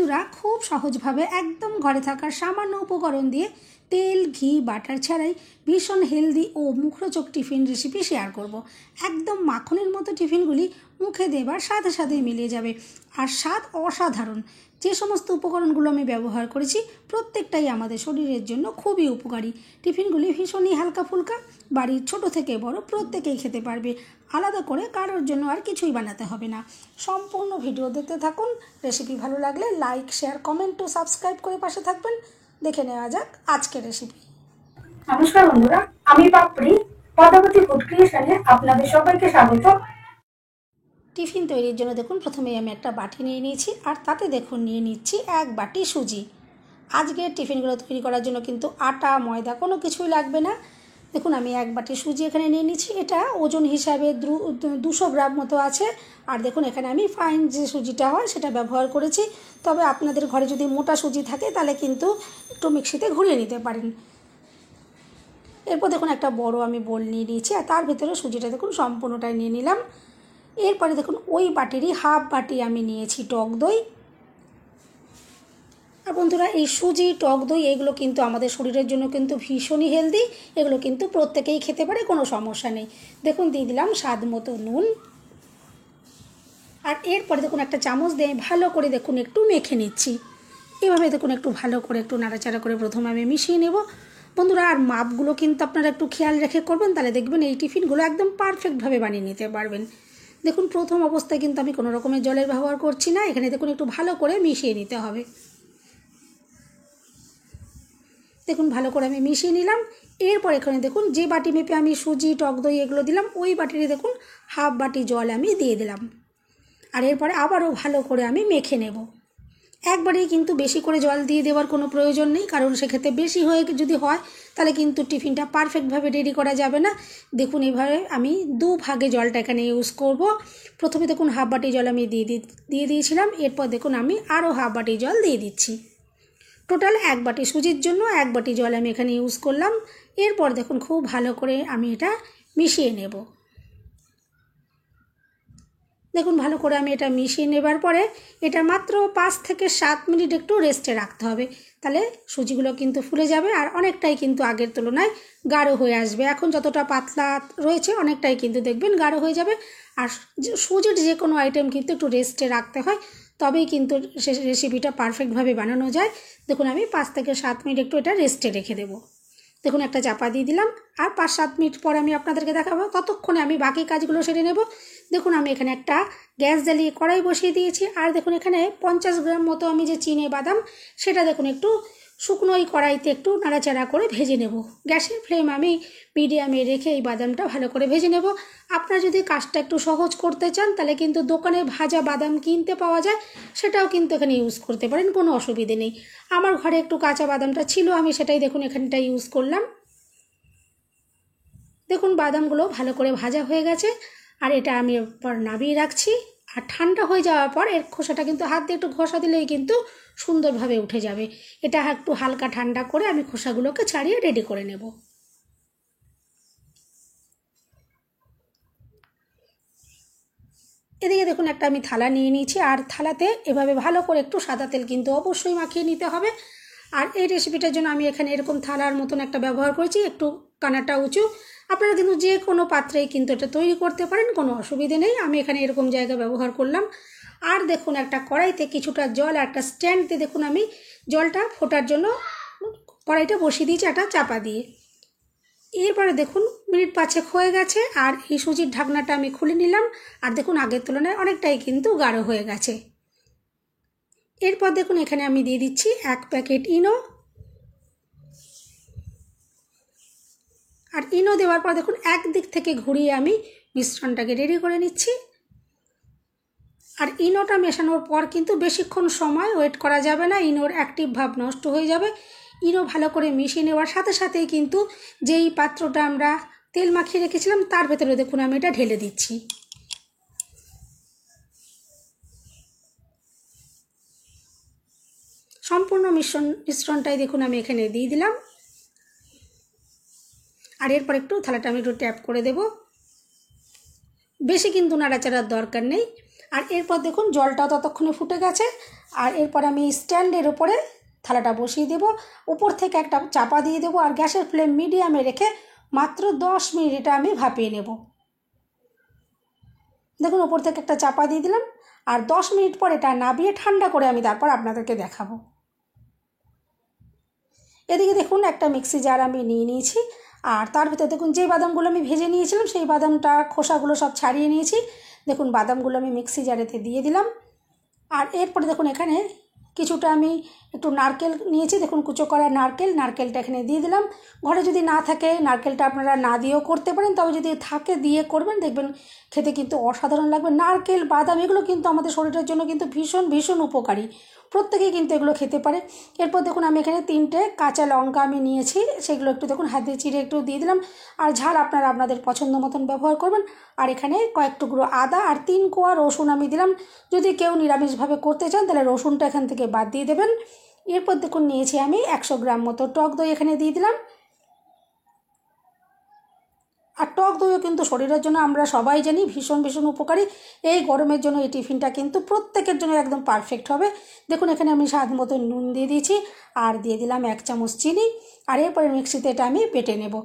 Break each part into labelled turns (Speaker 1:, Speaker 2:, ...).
Speaker 1: বন্ধুরা খুব সহজভাবে একদম ঘরে থাকা সামান্য উপকরণ দিয়ে তেল ঘি বাটার ছাড়াই ভীষণ হেলদি ও মুখরোচক টিফিন রেসিপি শেয়ার করব। একদম মাখনের মতো টিফিনগুলি মুখে দেবার সাথে সাথেই মিলিয়ে যাবে আর স্বাদ অসাধারণ। যে সমস্ত উপকরণগুলো আমি ব্যবহার করেছি প্রত্যেকটাই আমাদের শরীরের জন্য খুবই উপকারী। টিফিনগুলি ভীষণই হালকা ফুলকা, বাড়ির ছোট থেকে বড় প্রত্যেকেই খেতে পারবে। আলাদা করে কারোর জন্য আর কিছুই বানাতে হবে না। সম্পূর্ণ ভিডিও দেখতে থাকুন। রেসিপি ভালো লাগলে লাইক শেয়ার কমেন্ট ও সাবস্ক্রাইব করে পাশে থাকবেন। দেখে নেওয়া যাক আজকের রেসিপি।
Speaker 2: নমস্কার বন্ধুরা, আমি পাপড়ি পদ্মাবতী ফুড ক্রিয়েশনে আপনাদের সবাইকে স্বাগত।
Speaker 1: টিফিন তৈরির জন্য দেখুন প্রথমেই আমি একটা বাটি নিয়ে নিয়েছি আর তাতে দেখুন নিয়ে নিচ্ছি 1 বাটি সুজি। আজকের টিফিনগুলো তৈরি করার জন্য কিন্তু আটা ময়দা কোনো কিছুই লাগবে না। দেখুন আমি 1 বাটি সুজি এখানে নিয়ে নিচ্ছি। এটা ওজন হিসাবে 200 গ্রাম মতো আছে। আর দেখুন এখানে আমি ফাইন যে সুজিটা হয় সেটা ব্যবহার করেছি। তবে আপনাদের ঘরে যদি মোটা সুজি থাকে তাহলে কিন্তু একটু মিক্সিতে ঘুরিয়ে নিতে পারেন। এরপর দেখুন একটা বড় আমি বোল নিয়ে নিয়েছি আর তার ভিতরে সুজিটা দেখুন সম্পূর্ণটাই নিয়ে নিলাম। এরপরে দেখুন ওই বাটিরই হাফ বাটি আমি নিয়েছি টক দই। আর বন্ধুরা এই সুজি টক দই এগুলো কিন্তু আমাদের শরীরের জন্য কিন্তু ভীষণই হেলদি। এগুলো কিন্তু প্রত্যেকেই খেতে পারে, কোনো সমস্যা নেই। দেখুন দিয়ে দিলাম স্বাদ মতো নুন। আর এরপরে দেখুন একটা চামচ দিয়ে ভালো করে দেখুন একটু মেখে নিচ্ছি। এভাবে দেখুন একটু ভালো করে একটু নাড়াচাড়া করে প্রথমে আমি মিশিয়ে নেব। বন্ধুরা আর মাপগুলো কিন্তু আপনারা একটু খেয়াল রেখে করবেন, তাহলে দেখবেন এই টিফিনগুলো একদম পারফেক্টভাবে বানিয়ে নিতে পারবেন। দেখুন প্রথম অবস্থায় কিন্তু আমি কোনো রকমের জলের ব্যবহার করছি না। এখানে দেখুন একটু ভালো করে মিশিয়ে নিতে হবে। দেখুন ভালো করে আমি মিশিয়ে নিলাম। এরপর এখানে দেখুন যে বাটি মেপে আমি সুজি টক দই এগুলো দিলাম ওই বাটিতে দেখুন হাফ বাটি জল আমি দিয়ে দিলাম। আর এরপরে আবারও ভালো করে আমি মেখে নেব। একবারেই কিন্তু বেশি করে জল দিয়ে দেওয়ার কোনো প্রয়োজন নেই, কারণ সেক্ষেত্রে বেশি হয়ে যদি হয় তাহলে কিন্তু টিফিনটা পারফেক্টভাবে রেডি করা যাবে না। দেখুন এইভাবে আমি 2 ভাগে জলটা এখানে ইউজ করব। প্রথমে দেখুন হাফ বাটি জল আমি দিয়ে দিয়েছিলাম। এরপর দেখুন আমি আরও হাফ বাটি জল দিয়ে দিচ্ছি। টোটাল 1 বাটি সুজির জন্য 1 বাটি জল আমি এখানে ইউজ করলাম। এরপর দেখুন খুব ভালো করে আমি এটা মিশিয়ে নেব। দেখুন ভালো করে আমি এটা মিশিয়ে নেবার পরে এটা মাত্র 5 থেকে 7 মিনিট একটু রেস্টে রাখতে হবে। তাহলে সুজিগুলো কিন্তু ফুলে যাবে আর অনেকটাই কিন্তু আগের তুলনায় গাঢ় হয়ে আসবে। এখন যতটা পাতলা রয়েছে অনেকটাই কিন্তু দেখবেন গাঢ় হয়ে যাবে। আর সুজির যে কোনো আইটেম কিন্তু একটু রেস্টে রাখতে হয়, তবেই কিন্তু রেসিপিটা পারফেক্টভাবে বানানো যায়। দেখুন আমি 5 থেকে 7 মিনিট একটু এটা রেস্টে রেখে দেবো। দেখুন একটা চাপা দিয়ে দিলাম আর 5-7 মিনিট পর আমি আপনাদেরকে দেখাবো। ততক্ষণে আমি বাকি কাজগুলো সেরে নেব। দেখুন আমি এখানে একটা গ্যাস জ্বালিয়ে কড়াই বসিয়ে দিয়েছি। আর দেখুন এখানে 50 গ্রাম মতো আমি যে চিনে বাদাম সেটা দেখুন একটু শুকনো এই কড়াইতে একটু নাড়াচাড়া করে ভেজে নেব। গ্যাসের ফ্লেম আমি মিডিয়ামে রেখে এই বাদামটা ভালো করে ভেজে নেব। আপনারা যদি কাজটা একটু সহজ করতে চান তাহলে কিন্তু দোকানে ভাজা বাদাম কিনতে পাওয়া যায়, সেটাও কিন্তু এখানে ইউজ করতে পারেন, কোনো অসুবিধে নেই। আমার ঘরে একটু কাঁচা বাদামটা ছিল, আমি সেটাই দেখুন এখানটা ইউজ করলাম। দেখুন বাদামগুলো ভালো করে ভাজা হয়ে গেছে আর এটা আমি এরপর নামিয়ে রাখছি। আর ঠান্ডা হয়ে যাওয়ার পর এর খোসাটা কিন্তু হাত দিয়ে একটু ঘষা দিলেই কিন্তু সুন্দরভাবে উঠে যাবে। এটা একটু হালকা ঠান্ডা করে আমি খোসাগুলোকে ছাড়িয়ে রেডি করে নেব। এদিকে দেখুন একটা আমি থালা নিয়ে নিয়েছি আর থালাতে এভাবে ভালো করে একটু সাদা তেল কিন্তু অবশ্যই মাখিয়ে নিতে হবে। আর এই রেসিপিটার জন্য আমি এখানে এরকম থালার মতন একটা ব্যবহার করেছি, একটু কানাটা উঁচু। আপনারা কিন্তু যে কোনো পাত্রেই কিন্তু এটা তৈরি করতে পারেন, কোনো অসুবিধে নেই। আমি এখানে এরকম জায়গা ব্যবহার করলাম। আর দেখুন একটা কড়াইতে কিছুটা জল আর একটা স্ট্যান্ড দিয়ে দেখুন আমি জলটা ফোটার জন্য কড়াইটা বসিয়ে দিয়েছি একটা চাপা দিয়ে। এরপরে দেখুন মিনিট 5 হয়ে গেছে আর এই সুজির ঢাকনাটা আমি খুলে নিলাম। আর দেখুন আগের তুলনায় অনেকটাই কিন্তু গাঢ় হয়ে গেছে। এরপর দেখুন এখানে আমি দিয়ে দিচ্ছি 1 প্যাকেট ইনো। আর ইনো দেওয়ার পর দেখুন একদিক থেকে ঘুরিয়ে আমি মিশ্রণটাকে রেডি করে নিচ্ছি। আর ইনোটা মেশানোর পর কিন্তু বেশিক্ষণ সময় ওয়েট করা যাবে না, ইনোর অ্যাক্টিভ ভাব নষ্ট হয়ে যাবে। ইনো ভালো করে মিশিয়ে নেওয়ার সাথে সাথেই কিন্তু যেই পাত্রটা আমরা তেল মাখিয়ে রেখেছিলাম তার ভেতরে দেখুন আমি এটা ঢেলে দিচ্ছি। সম্পূর্ণ মিশ্রণটাই দেখুন আমি এখানে দিয়ে দিলাম। আর এরপর একটু থালাটা আমি একটু ট্যাপ করে দেব। বেশি কিন্তু নাড়াচাড়ার দরকার নেই। আর এরপর দেখুন জলটাও ততক্ষণে ফুটে গেছে। আর এরপর আমি স্ট্যান্ডের উপরে থালাটা বসিয়ে দেব, উপর থেকে একটা চাপা দিয়ে দেবো আর গ্যাসের ফ্লেম মিডিয়ামে রেখে মাত্র 10 মিনিট এটা আমি ভাপিয়ে নেব। দেখুন ওপর থেকে একটা চাপা দিয়ে দিলাম আর 10 মিনিট পর এটা নাবিয়ে ঠান্ডা করে আমি তারপর আপনাদেরকে দেখাবো। এদিকে দেখুন একটা মিক্সি জার আমি নিয়ে নিয়েছি আর তার ভিতরে দেখুন যে বাদামগুলো আমি ভেজে নিয়েছিলাম সেই বাদামটা খোসাগুলো সব ছাড়িয়ে নিয়েছি। দেখুন বাদামগুলো আমি মিক্সি জারেতে দিয়ে দিলাম। আর এরপরে দেখুন এখানে কিছুটা আমি একটু নারকেল নিয়েছি, দেখুন কুচো করা নারকেলটা এখানে দিয়ে দিলাম। ঘরে যদি না থাকে নারকেলটা আপনারা না দিয়েও করতে পারেন, তবে যদি থাকে দিয়ে করবেন, দেখবেন খেতে কিন্তু অসাধারণ লাগবে। নারকেল বাদাম এগুলো কিন্তু আমাদের শরীরের জন্য কিন্তু ভীষণ ভীষণ উপকারী, প্রত্যেকেই কিন্তু এগুলো খেতে পারে। এরপর দেখুন আমি এখানে 3টে কাঁচা লঙ্কা আমি নিয়েছি, সেগুলো একটু দেখুন হাত দিয়ে চিড়ে একটু দিয়ে দিলাম। আর ঝাল আপনারা আপনাদের পছন্দ মতন ব্যবহার করবেন। আর এখানে কয়েক টুকরো আদা আর 3 কোয়া রসুন আমি দিলাম। যদি কেউ নিরামিষভাবে করতে চান তাহলে রসুনটা এখান থেকে বাদ দিয়ে দেবেন। এরপর দেখুন নিয়েছি আমি 100 গ্রাম মতো টক দই এখানে দিয়ে দিলাম। আর টক দইও কিন্তু শরীরের জন্য আমরা সবাই জানি ভীষণ ভীষণ উপকারী। এই গরমের জন্য এই টিফিনটা কিন্তু প্রত্যেকের জন্য একদম পারফেক্ট হবে। দেখুন এখানে আমি স্বাদ মতো নুন দিয়ে দিয়েছি আর দিয়ে দিলাম 1 চামচ চিনি। আর এরপরে মিক্সিতে এটা আমি বেটে নেব।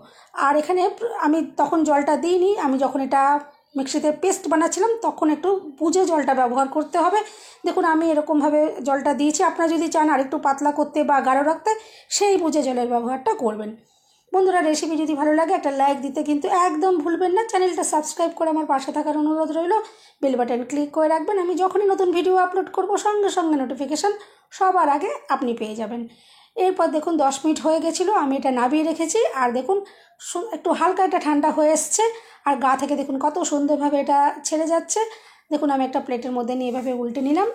Speaker 1: আর এখানে আমি তখন জলটা দিইনি, আমি যখন এটা মিক্সিতে পেস্ট বানাচ্ছিলাম তখন একটু বুঝে জলটা ব্যবহার করতে হবে। দেখুন আমি এরকমভাবে জলটা দিয়েছি, আপনারা যদি চান আর একটু পাতলা করতে বা গাঢ় রাখতে সেই বুঝে জলের ব্যবহারটা করবেন। বন্ধুরা রেসিপি যদি ভালো লাগে একটা লাইক দিতে কিন্তু একদম ভুলবেন না। চ্যানেলটা সাবস্ক্রাইব করে আমার পাশে থাকার অনুরোধ রইল। বেল বাটন ক্লিক করে রাখবেন, আমি যখনই নতুন ভিডিও আপলোড করব সঙ্গে সঙ্গে নোটিফিকেশান সবার আগে আপনি পেয়ে যাবেন। এরপর দেখুন 10 মিনিট হয়ে গেছিলো, আমি এটা নাবিয়ে রেখেছি। আর দেখুন একটু হালকা এটা ঠান্ডা হয়ে এসছে আর গা থেকে দেখুন কত সুন্দরভাবে এটা ছেড়ে যাচ্ছে। দেখুন আমি একটা প্লেটের মধ্যে নিয়ে এভাবে উল্টে নিলাম।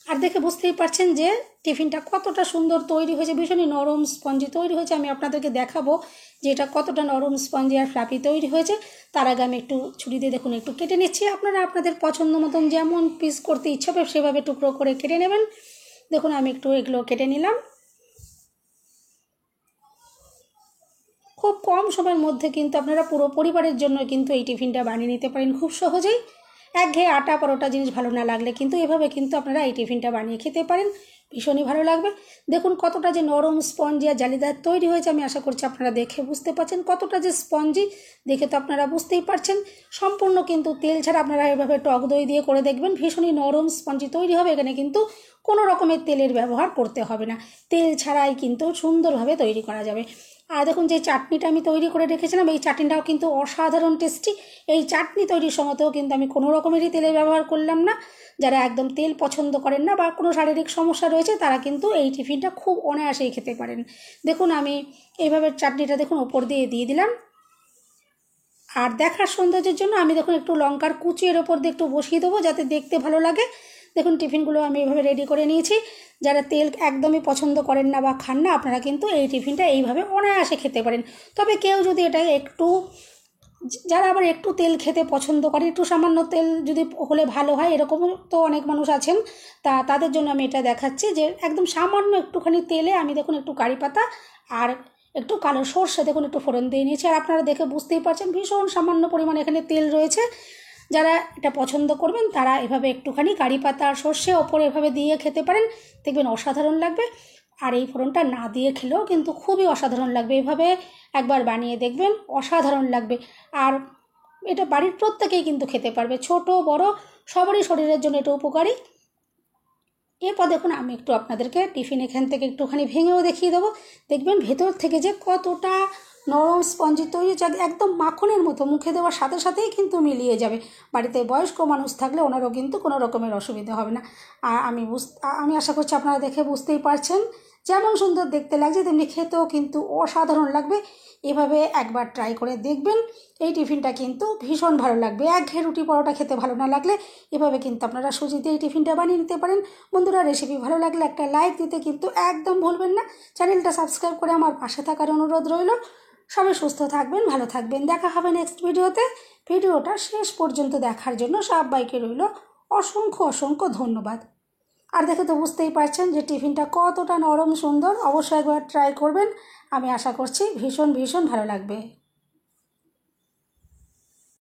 Speaker 1: আর দেখে বুঝতেই পারছেন যে টিফিনটা কতটা সুন্দর তৈরি হয়েছে, ভীষণই নরম স্পঞ্জি তৈরি হয়েছে। আমি আপনাদেরকে দেখাবো যে এটা কতটা নরম স্পঞ্জি আর ফ্লাফি তৈরি হয়েছে। তার আগে আমি একটু ছুরি দিয়ে দেখুন একটু কেটে নিচ্ছি। আপনারা আপনাদের পছন্দ মতন যেমন পিস করতে ইচ্ছা হবে সেভাবে টুকরো করে কেটে নেবেন। দেখুন আমি একটু এগুলো কেটে নিলাম। খুব কম সময়ের মধ্যে কিন্তু আপনারা পুরো পরিবারের জন্য কিন্তু এই টিফিনটা বানিয়ে নিতে পারেন খুব সহজেই। একঘেয়ে আটা পরোটা জিনিস ভালো না লাগলে কিন্তু এভাবে কিন্তু আপনারা এই টিফিনটা বানিয়ে খেতে পারেন, ভীষণই ভালো লাগবে। দেখুন কতটা যে নরম স্পঞ্জি আর জালিদার তৈরি হয়েছে, আমি আশা করছি আপনারা দেখে বুঝতে পারছেন কতটা যে স্পঞ্জি। দেখে তো আপনারা বুঝতেই পারছেন সম্পূর্ণ কিন্তু তেল ছাড়া। আপনারা এভাবে টক দই দিয়ে করে দেখবেন, ভীষণই নরম স্পঞ্জি তৈরি হবে। এখানে কিন্তু কোনো রকমের তেলের ব্যবহার করতে হবে না, তেল ছাড়াই কিন্তু সুন্দরভাবে তৈরি করা যাবে। আর দেখুন যে চাটনিটা আমি তৈরি করে রেখেছিলাম, এই চাটনিটাও কিন্তু অসাধারণ টেস্টি। এই চাটনি তৈরির সময়তেও কিন্তু আমি কোনো রকমেরই তেলের ব্যবহার করলাম না। যারা একদম তেল পছন্দ করেন না বা কোনো শারীরিক সমস্যা রয়েছে তারা কিন্তু এই টিফিনটা খুব অনায়াসেই খেতে পারেন। দেখুন আমি এইভাবে চাটনিটা দেখুন ওপর দিয়ে দিলাম। আর দেখার সৌন্দর্যের জন্য আমি দেখুন একটু লঙ্কার কুচি এর ওপর দিয়ে একটু বসিয়ে দেবো যাতে দেখতে ভালো লাগে। দেখুন টিফিনগুলো আমি এভাবে রেডি করে নিয়েছি। যারা তেল একদমই পছন্দ করেন না বা খান না আপনারা কিন্তু এই টিফিনটা এইভাবে অনায়াসে খেতে পারেন। তবে কেউ যদি এটা একটু, যারা আবার একটু তেল খেতে পছন্দ করে, একটু সামান্য তেল যদি হলে ভালো হয়, এরকম তো অনেক মানুষ আছেন, তাদের জন্য আমি এটা দেখাচ্ছি যে একদম সামান্য একটুখানি তেলে আমি দেখুন একটু কারি পাতা আর একটু কালো সর্ষে দেখুন একটু ফোড়ন দিয়ে নিয়েছি। আর আপনারা দেখে বুঝতেই পারছেন ভীষণ সামান্য পরিমাণে এখানে তেল রয়েছে। যারা এটা পছন্দ করবেন তারা এভাবে একটুখানি কারি পাতা আর সর্ষে ওপরে এভাবে দিয়ে খেতে পারেন, দেখবেন অসাধারণ লাগবে। আর এই ফোড়নটা না দিয়ে খেলেও কিন্তু খুবই অসাধারণ লাগবে, এভাবে একবার বানিয়ে দেখবেন অসাধারণ লাগবে। আর এটা বাড়ির প্রত্যেকেই কিন্তু খেতে পারবে, ছোট বড় সবারই শরীরের জন্য এটা উপকারী। এরপর দেখুন আমি একটু আপনাদেরকে টিফিন এখান থেকে একটুখানি ভেঙেও দেখিয়ে দেবো। দেখবেন ভেতর থেকে যে কতটা নরম স্পঞ্জি তৈরি হচ্ছে, একদম মাখনের মতো, মুখে দেওয়ার সাথে সাথেই কিন্তু মিলিয়ে যাবে। বাড়িতে বয়স্ক মানুষ থাকলে ওনারও কিন্তু কোনো রকমের অসুবিধা হবে না। আর আমি আশা করছি আপনারা দেখে বুঝতেই পারছেন যেমন সুন্দর দেখতে লাগছে তেমনি খেতেও কিন্তু অসাধারণ লাগবে। এভাবে একবার ট্রাই করে দেখবেন, এই টিফিনটা কিন্তু ভীষণ ভালো লাগবে। একঘেয়ে রুটি পরোটা খেতে ভালো না লাগলে এভাবে কিন্তু আপনারা সুজিতে এই টিফিনটা বানিয়ে নিতে পারেন। বন্ধুরা রেসিপি ভালো লাগলে একটা লাইক দিতে কিন্তু একদম ভুলবেন না। চ্যানেলটা সাবস্ক্রাইব করে আমার পাশে থাকার অনুরোধ রইল। সবাই সুস্থ থাকবেন, ভালো থাকবেন, দেখা হবে নেক্সট ভিডিওতে। ভিডিওটা শেষ পর্যন্ত দেখার জন্য সবাইকে রইল অসংখ্য অসংখ্য ধন্যবাদ। আর দেখে তো বুঝতেই পারছেন যে টিফিনটা কতটা নরম সুন্দর। অবশ্যই একবার ট্রাই করবেন, আমি আশা করছি ভীষণ ভীষণ ভালো লাগবে।